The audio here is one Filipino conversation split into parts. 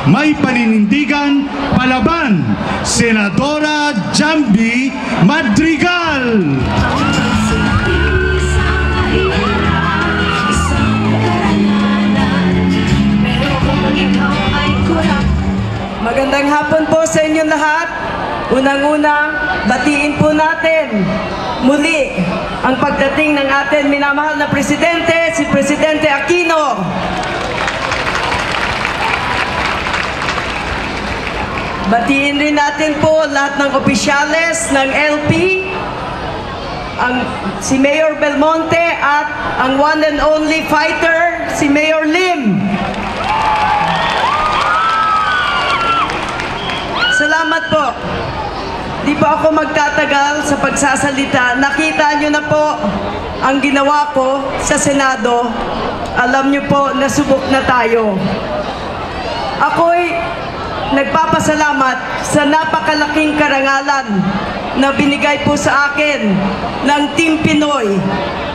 may paninindigan palaban, Senadora Jambi Madrigal. Magandang hapon po sa inyong lahat. Unang-una, batiin po natin muli ang pagdating ng ating minamahal na Presidente, si Presidente Aquino. Batiin rin natin po lahat ng opisyales ng LP, si Mayor Belmonte at ang one and only fighter, si Mayor Lim. Salamat po. Di pa ako magtatagal sa pagsasalita. Nakita nyo na po ang ginawa ko sa Senado. Alam nyo po, nasubok na tayo. Ako'y nagpapasalamat sa napakalaking karangalan na binigay po sa akin ng Team Pinoy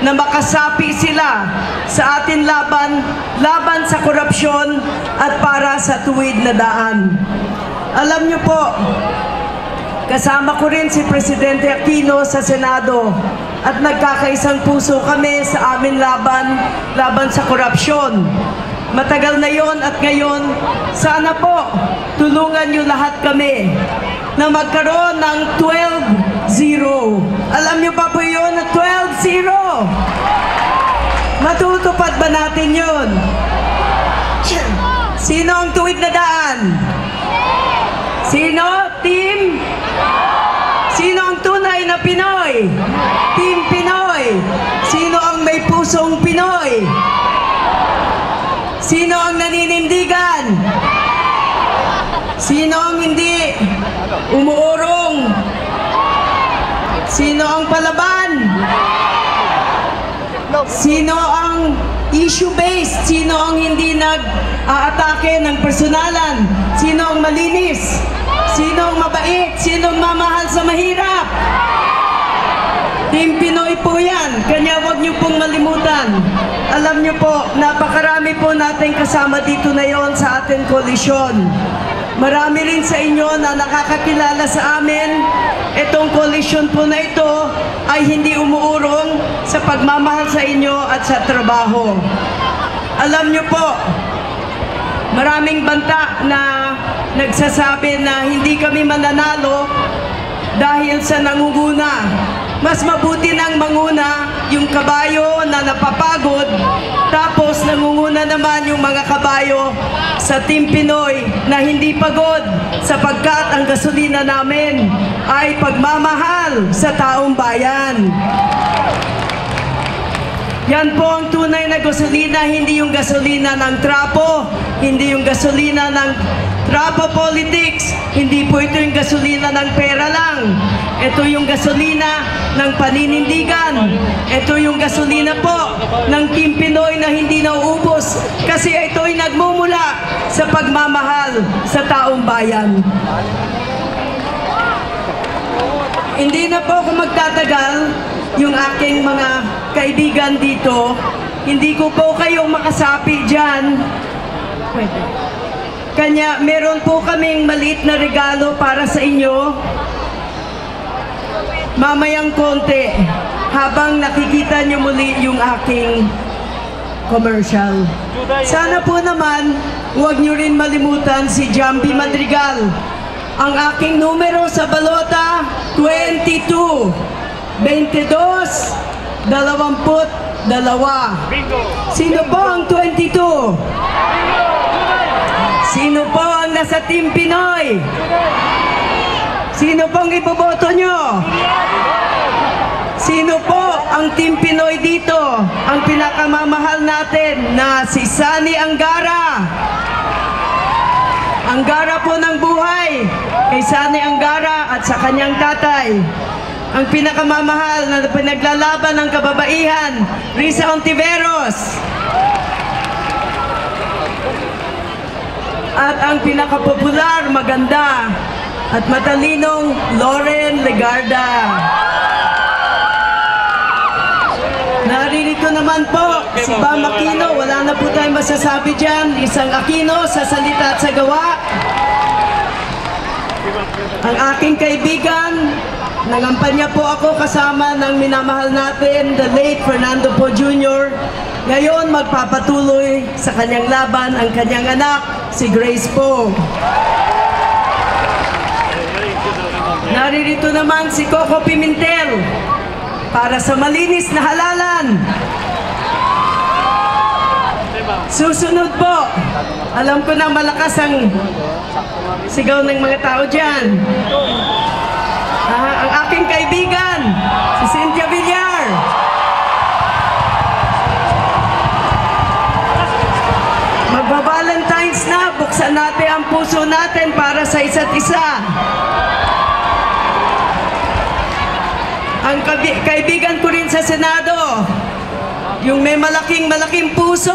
na makasapi sila sa atin laban sa korupsyon at para sa tuwid na daan. Alam nyo po, kasama ko rin si Presidente Aquino sa Senado at nagkakaisang puso kami sa aming laban sa korupsyon. Matagal na yon at ngayon, sana po tulungan nyo lahat kami na magkaroon ng 12-0. Alam nyo pa po yun na 12-0? Matutupad ba natin yun? Sino ang tuwid na daan? Sino? Team? Sino ang tunay na Pinoy? Team Pinoy. Sino ang may pusong Pinoy? Sino ang naninindigan? Sino ang hindi umuurong? Sino ang palaban? Sino ang issue-based? Sino ang hindi nag-aatake ng personalan? Sino ang malinis? Sino ang mabait? Sino ang mamahal sa mahirap? Team Pinoy po yan. Kanya wag niyo pong malimutan. Alam niyo po, napakarami po nating kasama dito na yon sa ating koalisyon. Marami rin sa inyo na nakakakilala sa amin. Itong koalisyon po na ito ay hindi umuurong sa pagmamahal sa inyo at sa trabaho. Alam niyo po, maraming banta na nagsasabi na hindi kami mananalo dahil sa nangunguna. Mas mabuti nang manguna yung kabayo na napapagod, tapos nangunguna naman yung mga kabayo sa Team Pinoy na hindi pagod sapagkat ang gasolina namin ay pagmamahal sa taong bayan. Yan po ang tunay na gasolina, hindi yung gasolina ng trapo, hindi yung gasolina ng trapo politics, hindi po ito yung gasolina ng pera lang. Ito yung gasolina ng paninindigan. Ito yung gasolina po ng Team Pinoy na hindi nauubos kasi ito ay nagmumula sa pagmamahal sa taong bayan. Hindi na po ako magtatagal. Yung aking mga kaibigan dito, hindi ko po kayong makasapi dyan. Kanya, meron po kaming maliit na regalo para sa inyo. Mamayang konti, habang nakikita nyo muli yung aking commercial. Sana po naman, huwag nyo rin malimutan si Jambi Madrigal. Ang aking numero sa balota, 22. 22, 22. Sino po ang 22? Sino po ang nasa Team Pinoy? Sino pong iboboto nyo? Sino po ang Team Pinoy dito? Ang pinakamamahal natin na si Sani Angara. Angara po ng buhay kay Sani Angara at sa kanyang tatay. Ang pinakamamahal na pinaglalaban ng kababaihan, Risa Ontiveros. At ang pinakapopular, maganda at matalinong Loren Legarda. Naririnig Narito naman po si Bam Aquino. Wala na po tayong masasabi dyan. Isang Aquino sa salita at sa gawa. Ang aking kaibigan, nangampanya po ako kasama ng minamahal natin, the late Fernando Po Jr. Ngayon, magpapatuloy sa kanyang laban ang kanyang anak, si Grace Po. Naririto naman si Coco Pimentel para sa malinis na halalan. Susunod po, alam ko na malakas ang sigaw ng mga tao dyan. Ang aking kaibigan, si Cynthia Villar. Magba-Valentine's na, buksan natin ang puso natin para sa isa't isa. Ang kaibigan ko rin sa Senado, yung may malaking puso,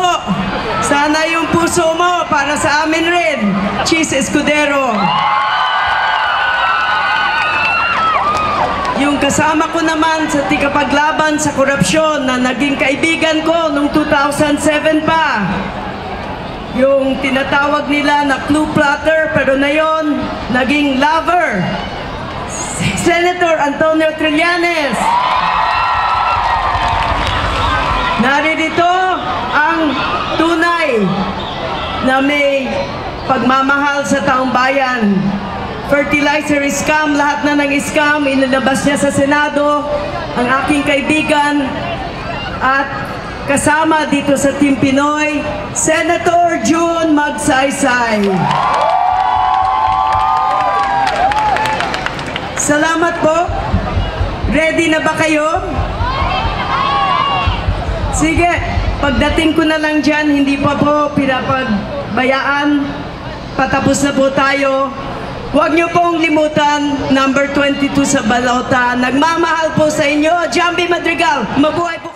sana yung puso mo para sa amin rin, Chis Escudero. Yung kasama ko naman sa tikapaglaban sa korupsyon na naging kaibigan ko noong 2007 pa. Yung tinatawag nila na clue plotter pero na yon naging lover. Senator Antonio Trillanes. Naririto ang tunay na may pagmamahal sa taong bayan. Fertilizer scam, lahat na ng scam, inilabas niya sa Senado. Ang aking kaibigan at kasama dito sa Team Pinoy, Senator June Magsaysay. Salamat po. Ready na ba kayo? Sige, pagdating ko na lang dyan, hindi pa po pinapagbayaan. Patapos na po tayo. Huwag niyo pong limutan, number 22 sa balota. Nagmamahal po sa inyo, Jambi Madrigal. Mabuhay po.